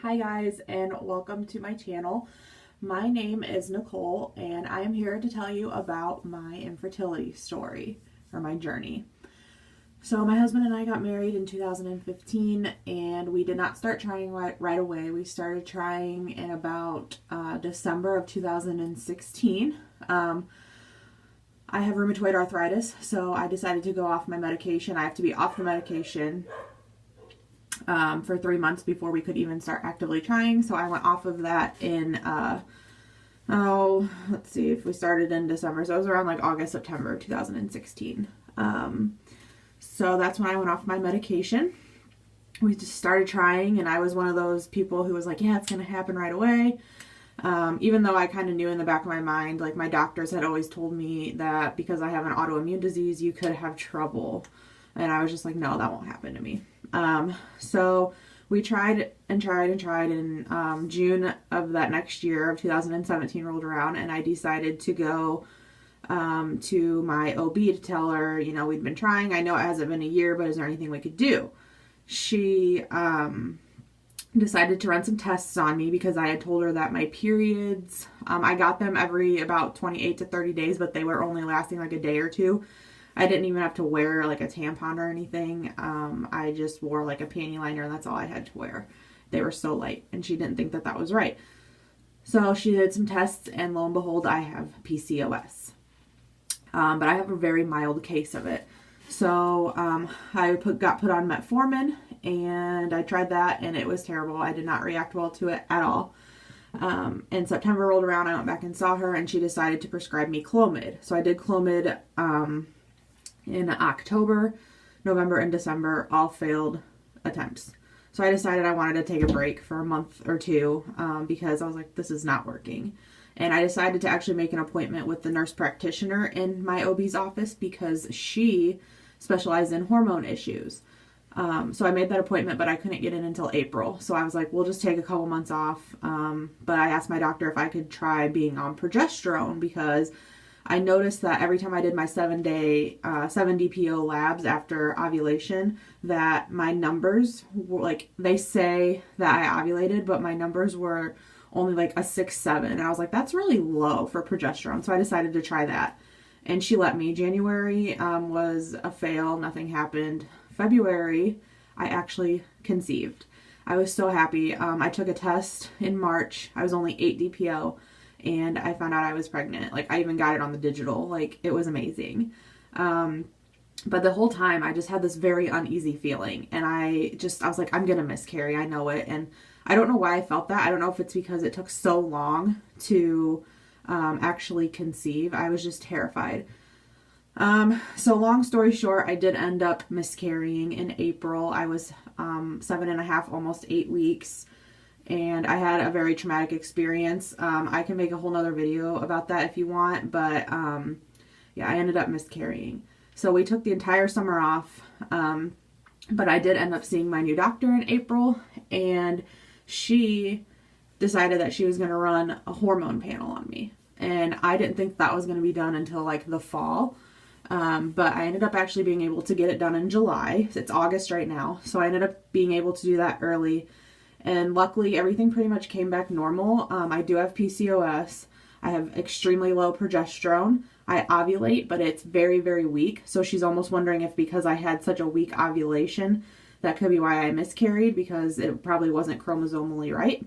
Hi guys, and welcome to my channel. My name is Nicole and I am here to tell you about my infertility story, or my journey. So my husband and I got married in 2015 and we did not start trying right away. We started trying in about December of 2016. I have rheumatoid arthritis, so I decided to go off my medication. I have to be off the medication for 3 months before we could even start actively trying. So I went off of that in, let's see, if we started in December. So it was around like August, September 2016. So that's when I went off my medication. We just started trying, and I was one of those people who was like, yeah, it's going to happen right away. Even though I kind of knew in the back of my mind, like my doctors had always told me that because I have an autoimmune disease, you could have trouble. And I was just like, no, that won't happen to me. So we tried and tried and tried, and June of that next year of 2017 rolled around, and I decided to go to my OB to tell her, you know, we'd been trying. I know it hasn't been a year, but is there anything we could do? She decided to run some tests on me because I had told her that my periods, I got them every about 28 to 30 days, but they were only lasting like a day or two. I didn't even have to wear like a tampon or anything. I just wore like a panty liner, and that's all I had to wear. They were so light, and she didn't think that that was right. So she did some tests, and lo and behold, I have PCOS. But I have a very mild case of it. So I got put on metformin, and I tried that, and it was terrible. I did not react well to it at all. And September rolled around, I went back and saw her, and she decided to prescribe me Clomid. So I did Clomid in October, November, and December, all failed attempts. So I decided I wanted to take a break for a month or two because I was like, this is not working. And I decided to actually make an appointment with the nurse practitioner in my OB's office because she specialized in hormone issues. So I made that appointment, but I couldn't get in until April. So I was like, we'll just take a couple months off. But I asked my doctor if I could try being on progesterone because I noticed that every time I did my 7 DPO labs after ovulation, that my numbers were like, they say that I ovulated, but my numbers were only like a 6, 7. And I was like, that's really low for progesterone. So I decided to try that. And she let me. January was a fail. Nothing happened. February, I actually conceived. I was so happy. I took a test in March. I was only 8 DPO. And I found out I was pregnant. Like, I even got it on the digital. Like, it was amazing. But the whole time, I just had this very uneasy feeling. And I was like, I'm going to miscarry. I know it. And I don't know why I felt that. I don't know if it's because it took so long to actually conceive. I was just terrified. So long story short, I did end up miscarrying in April. I was 7.5, almost 8 weeks. And I had a very traumatic experience. I can make a whole nother video about that if you want, but yeah, I ended up miscarrying. So we took the entire summer off, but I did end up seeing my new doctor in April, and she decided that she was going to run a hormone panel on me. And I didn't think that was going to be done until like the fall. But I ended up actually being able to get it done in July. It's August right now. So I ended up being able to do that early. And luckily, everything pretty much came back normal. I do have PCOS. I have extremely low progesterone. I ovulate, but it's very, very weak. So she's almost wondering if because I had such a weak ovulation, that could be why I miscarried, because it probably wasn't chromosomally right.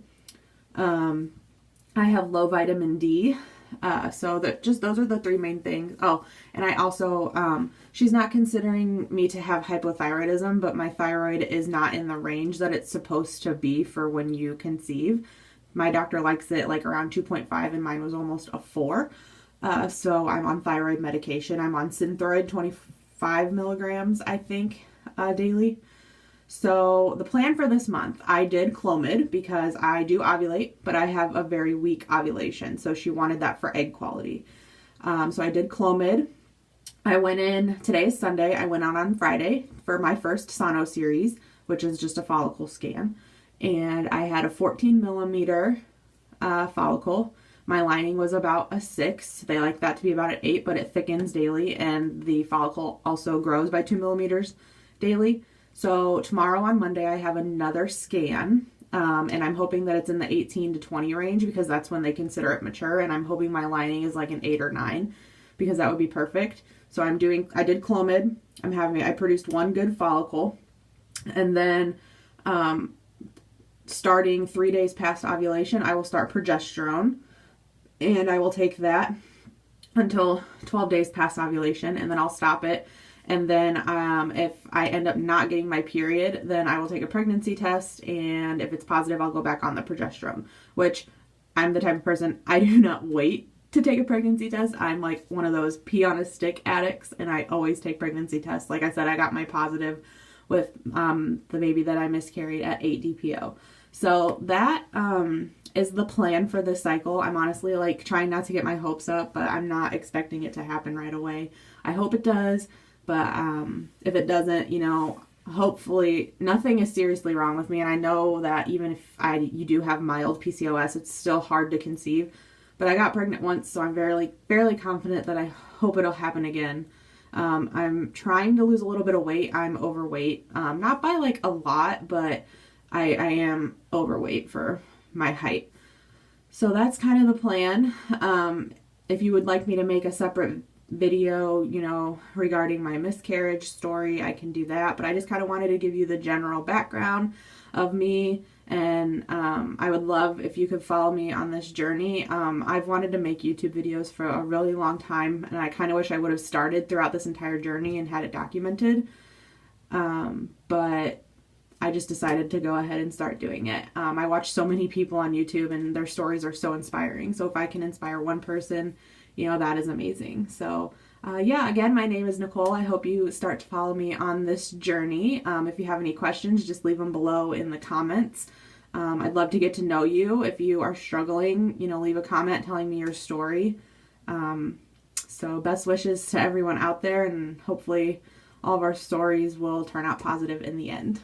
I have low vitamin D. So that just those are the three main things. Oh, and I also, she's not considering me to have hypothyroidism, but my thyroid is not in the range that it's supposed to be for when you conceive. My doctor likes it like around 2.5, and mine was almost a 4. So I'm on thyroid medication. I'm on Synthroid 25 milligrams, I think, daily. So the plan for this month, I did Clomid because I do ovulate, but I have a very weak ovulation. So she wanted that for egg quality. So I did Clomid. I went in, today is Sunday, I went out on Friday for my first Sono series, which is just a follicle scan. And I had a 14 millimeter follicle. My lining was about a 6. They like that to be about an 8, but it thickens daily, and the follicle also grows by 2 millimeters daily. So tomorrow on Monday, I have another scan. And I'm hoping that it's in the 18 to 20 range because that's when they consider it mature. And I'm hoping my lining is like an 8 or 9 because that would be perfect. So I did Clomid. I produced one good follicle. And then starting 3 days past ovulation, I will start progesterone. And I will take that until 12 days past ovulation, and then I'll stop it. And then if I end up not getting my period, then I will take a pregnancy test, and if it's positive, I'll go back on the progesterone, which I'm the type of person, I do not wait to take a pregnancy test. I'm like one of those pee on a stick addicts, and I always take pregnancy tests. Like I said, I got my positive with the baby that I miscarried at 8 DPO. So that is the plan for this cycle. I'm honestly like trying not to get my hopes up, but I'm not expecting it to happen right away. I hope it does, but if it doesn't, you know, hopefully nothing is seriously wrong with me. And I know that even if you do have mild PCOS, it's still hard to conceive. But I got pregnant once, so I'm fairly confident that I hope it'll happen again. I'm trying to lose a little bit of weight. I'm overweight, not by like a lot, but I am overweight for my height. So that's kind of the plan. If you would like me to make a separate video, you know, regarding my miscarriage story, I can do that. But I just kind of wanted to give you the general background of me. And I would love if you could follow me on this journey. I've wanted to make YouTube videos for a really long time, and I kind of wish I would have started throughout this entire journey and had it documented. But I just decided to go ahead and start doing it. I watch so many people on YouTube, and their stories are so inspiring. So if I can inspire one person, you know, that is amazing. So yeah, again, my name is Nicole. I hope you start to follow me on this journey. If you have any questions, just leave them below in the comments. I'd love to get to know you. If you are struggling, you know, leave a comment telling me your story. So best wishes to everyone out there, and hopefully all of our stories will turn out positive in the end.